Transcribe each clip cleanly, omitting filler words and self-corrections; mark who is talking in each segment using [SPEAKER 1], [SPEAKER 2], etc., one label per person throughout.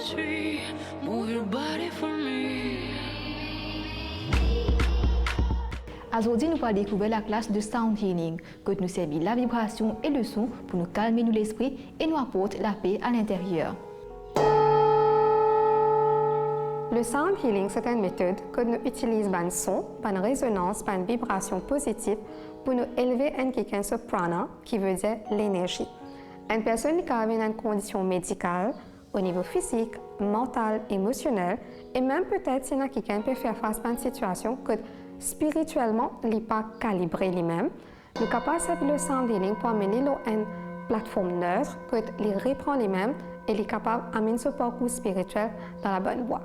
[SPEAKER 1] chemistry. Move your body for me.
[SPEAKER 2] Aujourd'hui, nous allons découvrir la classe de Sound Healing, que nous servit la vibration et le son pour nous calmer l'esprit et nous apporte la paix à l'intérieur.
[SPEAKER 3] Le Sound Healing, c'est une méthode que nous utilisons par son, par résonance, par vibration positive pour nous élever un quelqu'un sur prana, qui veut dire l'énergie. Une personne qui a une condition médicale, au niveau physique, mental, émotionnel, et même peut-être si quelqu'un peut faire face à une situation que spirituellement, il n'est pas calibré lui-même, nous sommes capables de le Sound Healing pour amener une plateforme neutre, que il reprend lui-même et il est capable d'amener ce parcours spirituel dans la bonne voie.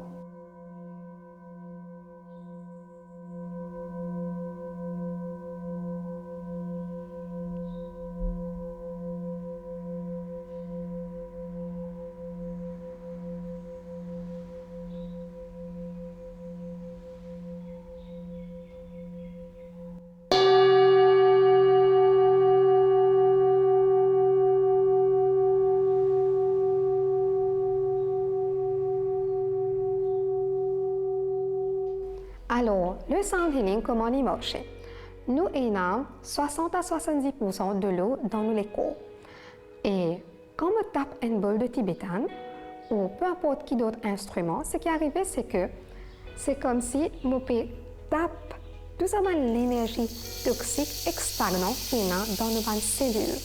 [SPEAKER 3] Alors, le Sound Healing, comment il marche? Nous avons 60 à 70% de l'eau dans nos corps. Et quand on tape une boule de tibétane, ou peu importe qui d'autre instrument, ce qui arrive, c'est que c'est comme si on tape tout simplement l'énergie toxique et stagnante qui est dans nos cellules.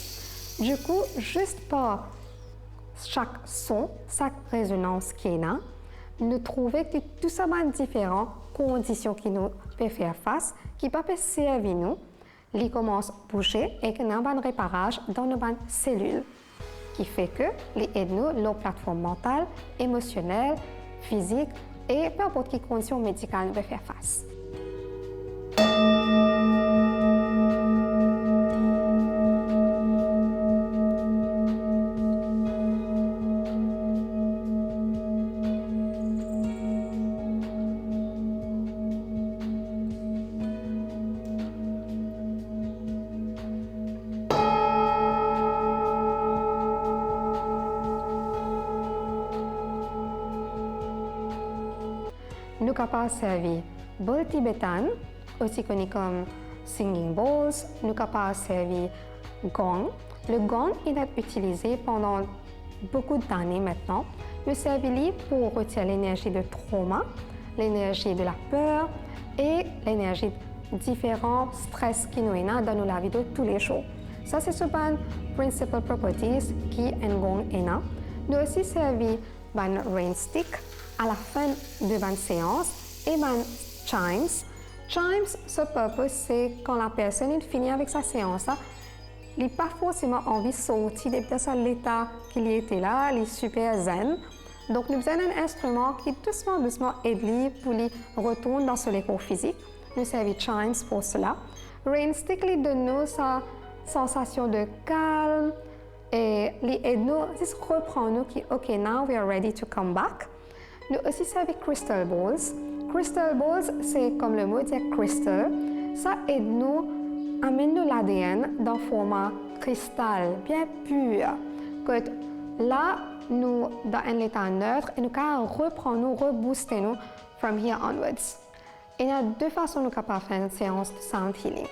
[SPEAKER 3] Du coup, juste par chaque son, chaque résonance qui est là, nous trouvons que tout simplement différentes conditions qui nous peuvent faire face, qui peuvent servir nous, les commencent à bouger et qu'il y a un réparage dans nos cellules, qui fait que les aide nous leur plateforme mentale, émotionnelle, physique et peu importe quelle condition médicale nous peut faire face. Nous sommes capables de servir bowl tibétane, aussi connu comme singing bowls. Nous sommes capables de servir gong. Le gong il est utilisé pendant beaucoup d'années maintenant. Nous servons pour retirer l'énergie de trauma, l'énergie de la peur et l'énergie de différents stress qui nous ont dans la vie de tous les jours. Ça, c'est sur les principal properties qui un gong est. Nous aussi servons un rain stick à la fin de la séance et un chimes. Chimes, ce purpose, c'est quand la personne finit avec sa séance, il n'a pas forcément envie de sortir de l'état qu'il était là, il est super zen. Donc, nous avons un instrument qui doucement aide pour lui retourner dans son écho physique. Nous servons chimes pour cela. Rain stick lui donne nous sa sensation de calme et lui aide nous à reprendre nous qui OK, now we are ready to come back. Nous aussi servons crystal balls. Crystal balls, c'est comme le mot dit crystal. Ça aide nous à amener l'ADN dans format cristal, bien pur. Que là, nous dans un état neutre et nous pouvons reprendre nous, rebooster nous from here onwards. Il y a deux façons nous capables de faire une séance de sound healing.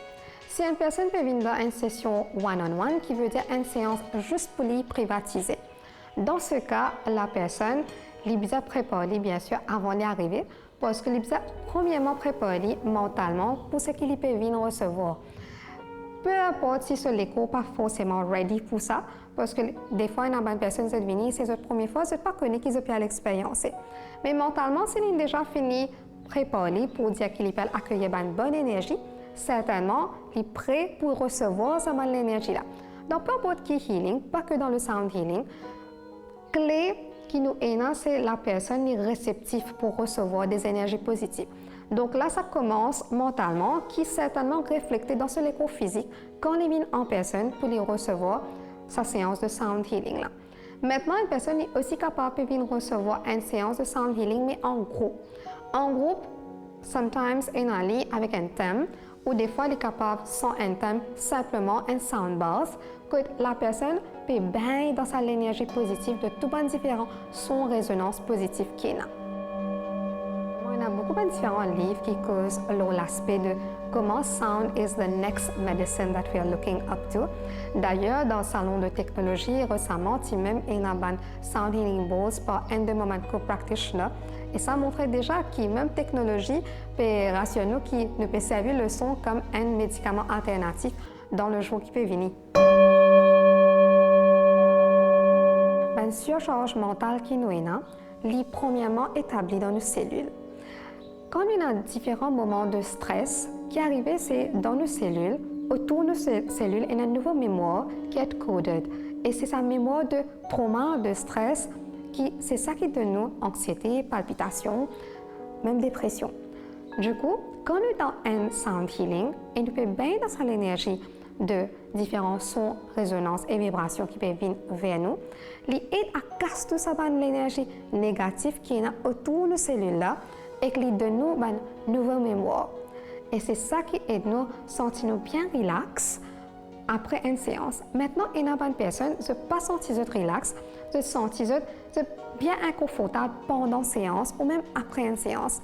[SPEAKER 3] Si une personne peut venir dans une session one-on-one, qui veut dire une séance juste pour lui privatiser. Dans ce cas, la personne il doit préparer bien sûr avant d'y arriver parce que il doit premièrement préparer mentalement pour ce qu'il peut venir recevoir. Peu importe si ce l'écho n'est pas forcément ready pour ça, parce que des fois, il y a une personne qui vient, c'est la première fois, c'est pas connu qu'ils ont pu l'expérience. Mais mentalement, s'il est déjà fini préparé pour dire qu'il peut accueillir une bonne énergie, certainement, il est prêt pour recevoir cette bonne énergie-là. Dans peu importe qui healing, pas que dans le sound healing, clé qui nous est là, c'est la personne est réceptive pour recevoir des énergies positives. Donc là, ça commence mentalement, qui est certainement reflété dans son écho physique quand il vient en personne pour lui recevoir sa séance de sound healing. Là. Maintenant, une personne est aussi capable de venir recevoir une séance de sound healing, mais en groupe. En groupe, sometimes, avec un thème, ou des fois, il est capable, sans un thème, simplement un sound bath, que la personne peut baigner dans sa l'énergie positive de tout les différents sons résonance positive qu'il a. Il y a beaucoup de différents livres qui causent l'aspect de comment sound is the next medicine that we are looking up to. D'ailleurs, dans le salon de technologie, récemment, il y a même un sound healing balls par un de mes practitioners. Et ça montrait déjà que même technologie peut rassurer qui nous peut servir le son comme un médicament alternatif dans le jour qui peut venir. La surcharge mentale qui nous est premièrement établie dans nos cellules. Quand on a différents moments de stress qui arrivent, c'est dans nos cellules, autour de nos cellules, il y a une nouvelle mémoire qui est codée. Et c'est sa mémoire de trauma, de stress, c'est ça qui donne nous anxiété, palpitations, même dépression. Du coup, quand on est dans un sound healing, et nous peut bien dans l'énergie de différents sons, résonances et vibrations qui peuvent venir vers nous, il aide à casser toute cette l'énergie négative qui est autour de nos cellules-là et qui donne nous une nouvelle mémoire. Et c'est ça qui aide nous à sentir bien relax après une séance. Maintenant, il y a une personne qui ne pas sentir relax, de sentir bien inconfortable pendant une séance ou même après une séance.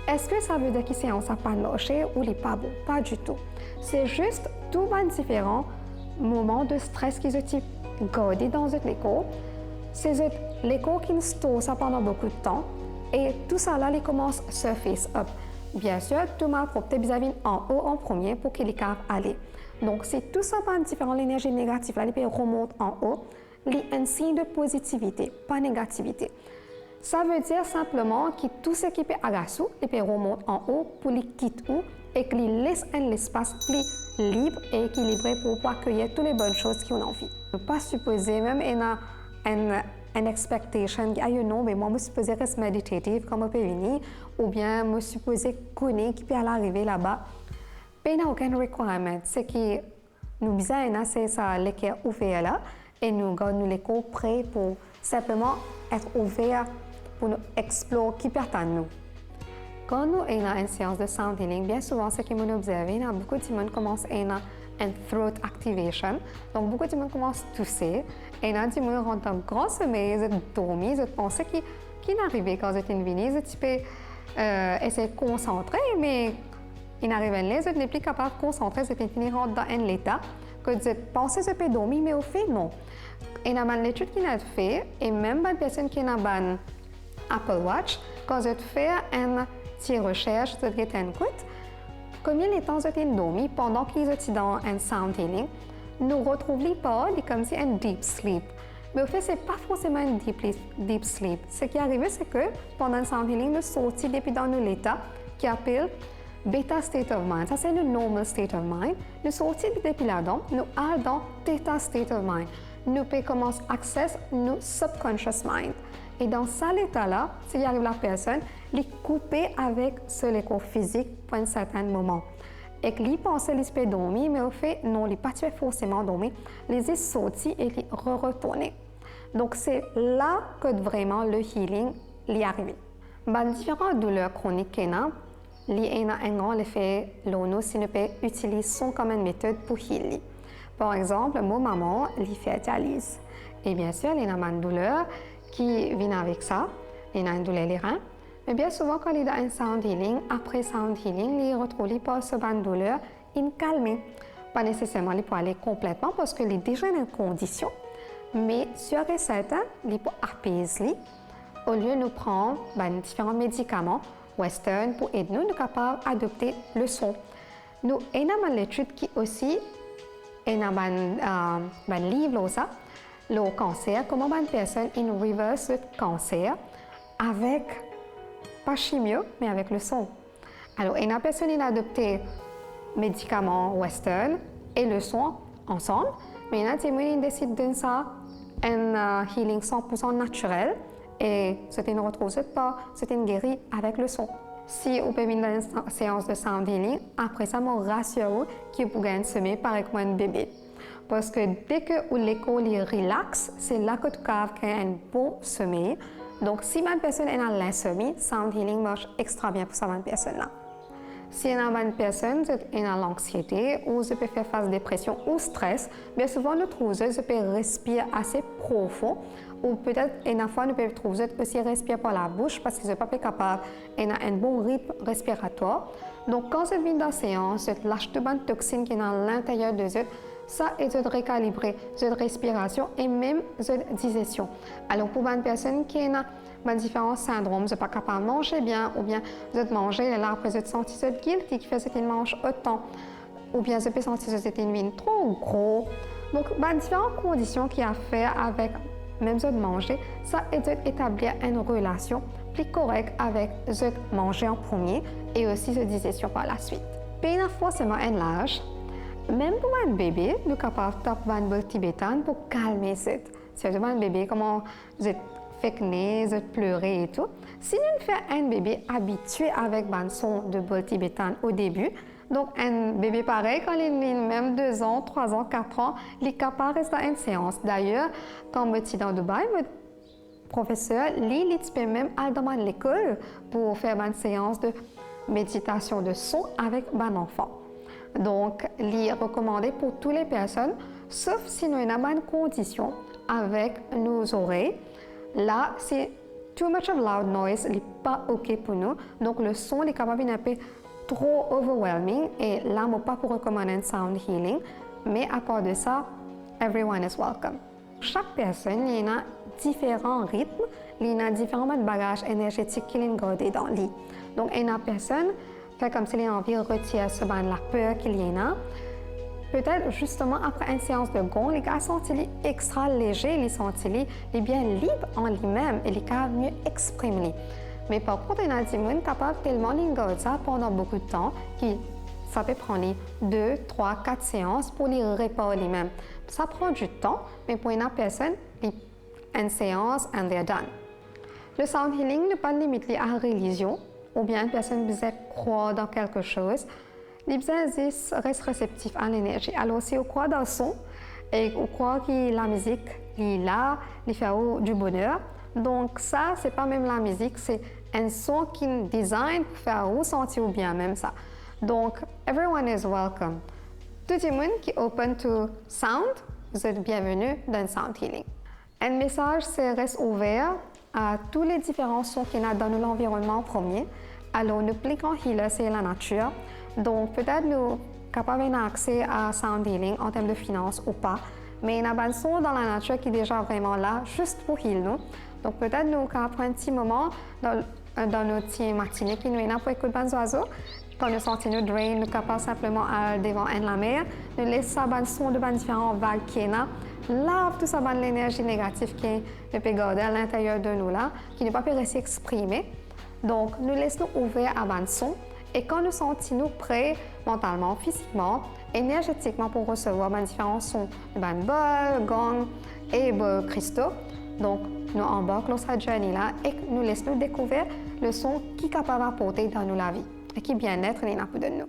[SPEAKER 3] Est-ce que ça veut dire que la séance n'a pas marché ou n'est pas bon? Pas du tout. C'est juste tous les différents moments de stress qui sont gardés dans l'écho. C'est l'écho qui store ça pendant beaucoup de temps et tout ça là, il commence à surface up. Bien sûr, tout mal propre vis-à-vis en haut en premier pour qu'il puisse aller. Donc, si tout ça pas différent, l'énergie négative là, il remonte en haut, il y a un signe de positivité, pas négativité. Ça veut dire simplement que tout ce qui peut agacer, il peut remonter en haut pour les quitter et qu'il laisse un espace plus libre et équilibré pour accueillir toutes les bonnes choses qu'on a envie. Ne pas supposer même une expectation qui non, mais moi je supposé reste méditative comme on peut venir ou bien je supposé connaître qui peut arriver là-bas. Il n'y a aucun requirement. Ce qui nous besoin, c'est ça, l'écart ouvert là et nous gardons l'écho prêt pour simplement être ouvert pour nous explorer qui peut à nous. Quand nous avons une séance de sound healing, bien souvent, ce que nous observons, beaucoup de monde commence à une throat activation. Donc, beaucoup de monde commence à tousser. Et là, du monde rentre dans un grand sommeil, ils dorment, ils pensent qu'il n'arrive quand ils sont venus, ils peuvent essayer de concentrer, mais ils n'arrivent pas, ils ne sont plus capables de concentrer, ils finissent dans un état que ils pensent qu'ils peuvent dormir, mais au fait, non. Et dans l'étude qu'ils ont fait, et même les personnes qui ont un Apple Watch, quand ils font une petite recherche, ils ont combien de temps ils ont dormi pendant qu'ils étaient dans un sound healing, nous retrouvons pas comme si un deep sleep. Mais au fait, ce n'est pas forcément un deep sleep. Ce qui est arrivé, c'est que pendant le sound healing, nous sortis depuis dans l'état qui appelle beta state of mind. Ça, c'est le normal state of mind. Nous sortis depuis là-dedans, nous allons dans theta state of mind. Nous pouvons commencer à accéder nos subconscious mind. Et dans cet état-là, s'il arrive la personne, il est coupé avec ce corps physique pour un certain moment. Et qu'il pense qu'il peut dormir, mais au fait, non, il n'est pas forcément dormir. Il est sorti et il est retourné. Donc, c'est là que vraiment le healing est arrivé. Les différentes douleurs chroniques qu'il y a, il y a un grand effet l'ONU si nous peut utiliser ça comme une méthode pour healer. Par exemple, mon maman, il fait dialyse. Et bien sûr, il y a une douleur qui vient avec ça. Il y a une douleur les reins. Mais bien souvent, quand il y a un sound healing, après sound healing, il retrouve pas ce ban de douleur, il calme. Pas nécessairement il peut aller complètement parce qu'il est déjà dans une condition, mais sûr et certain, il peut apaiser au lieu de nous prendre différents médicaments western pour aider nous capables d'adopter le son. Nous avons l'étude qui aussi est un livre ça, le cancer, comment une personne reverse le cancer avec pas chimio, mais avec le son. Alors, une personne a adopté médicaments western et le son ensemble, mais une décide de ça un healing 100% naturel et c'est une retrouve pas, c'est une guérie avec le son. Si vous pouvez venir dans une séance de sound healing, après ça, je rassure que vous pouvez semer pareil comme un bébé. Parce que dès que l'écho relaxe, c'est là que tu as un bon sommeil. Donc, si une personne est dans l'insomnie, sound healing marche extra bien pour cette personne-là. Si il y a une personne qui a l'anxiété ou qui peut faire face à la dépression ou stress, bien souvent nous trouvons que peut respirer assez profond ou peut-être une fois nous pouvons trouver aussi respirer par la bouche parce qu'ils ne sont pas capables et a un bon rythme respiratoire. Donc quand je viens dans la séance, je lâche toutes les toxines qui sont à l'intérieur de eux, ça aide à récalibrer cette respiration et même cette digestion. Alors pour une personne qui a différents syndromes, je ne pas capable de manger bien ou bien de manger, là après je sens cette guilt qui fait qu'il mange autant ou bien je peux sentir que c'est une viande trop gros. Donc différentes conditions qui a fait avec même de manger, ça aide à établir une relation plus correcte avec de manger en premier et aussi de digestion par la suite. Puis une fois seulement un âge, même pour un bébé, nous sommes capables de faire un bol tibétain pour calmer cette. C'est un bébé, comment vous fait nez, vous pleurer et tout. Si nous faisons un bébé habitué avec un son de bol tibétain au début, donc un bébé pareil, quand il a même 2 ans, 3 ans, 4 ans, il est capable de rester à une séance. D'ailleurs, quand je suis dans Dubaï, mon professeur, il peut même aller dans l'école pour faire une séance de méditation de son avec un enfant. Donc, il est recommandé pour toutes les personnes, sauf si nous avons une condition avec nos oreilles. Là, c'est too much of loud noise, il n'est pas OK pour nous. Donc, le son est capable d'être un peu trop overwhelming et là, je ne peux pas recommander un sound healing. Mais à part de ça, everyone is welcome. Chaque personne, il y a différents rythmes, il y a différents bagages énergétiques qui sont gardés dans le lit. Donc, une personne fait comme s'il a envie de retirer la peur qu'il y a. Peut-être justement après une séance de gong, les gars sont extra légers, ils sont bien libres en lui-même et ils peuvent mieux exprimer. Mais par contre, il y a des gens capables tellement de garder ça pendant beaucoup de temps que ça peut prendre 2, 3, 4 séances pour les réparer lui-même. Ça prend du temps, mais pour une personne, une séance and they're done. Le sound healing n'est pas limité à la religion ou bien une personne qui croit dans quelque chose. Les gens restent réceptifs à l'énergie. Alors, si on croit dans le son et on croit que la musique est là, il fait du bonheur. Donc, ça, ce n'est pas même la musique, c'est un son qui est design pour faire ressentir bien même ça. Donc, everyone is welcome. Tout le monde qui est open to sound, vous êtes bienvenus dans le sound healing. Un message, c'est reste ouvert à tous les différents sons qu'il y a dans l'environnement premier. Alors, le plus grand healer, c'est la nature. Donc, peut-être nous sommes capables d'avoir accès à sound healing en termes de finances ou pas, mais il y a un son dans la nature qui est déjà vraiment là, juste pour heal nous. Donc, peut-être nous prendre un petit moment dans notre matinée qui nous est là pour écouter les oiseaux. Quand nous sentons nous drain, nous sommes capables simplement aller devant la mer, nous laissons un son de différentes vagues qui est là, lave tout ça, l'énergie négative qui est gardée à l'intérieur de nous là, qui ne peut pas rester exprimée. Donc, nous laissons ouverts à un son. Et quand nous sentons prêts mentalement, physiquement, énergétiquement pour recevoir différents sons de bol, gong et cristaux, donc nous embarquons dans cette journée-là et nous laissons découvrir le son qui est capable d'apporter dans nous la vie et qui bien-être est là pour de nous.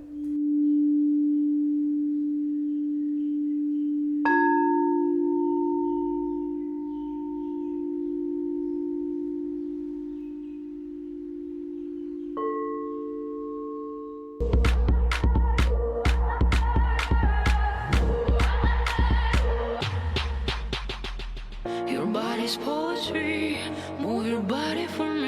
[SPEAKER 1] Your body's poetry, move your body for me.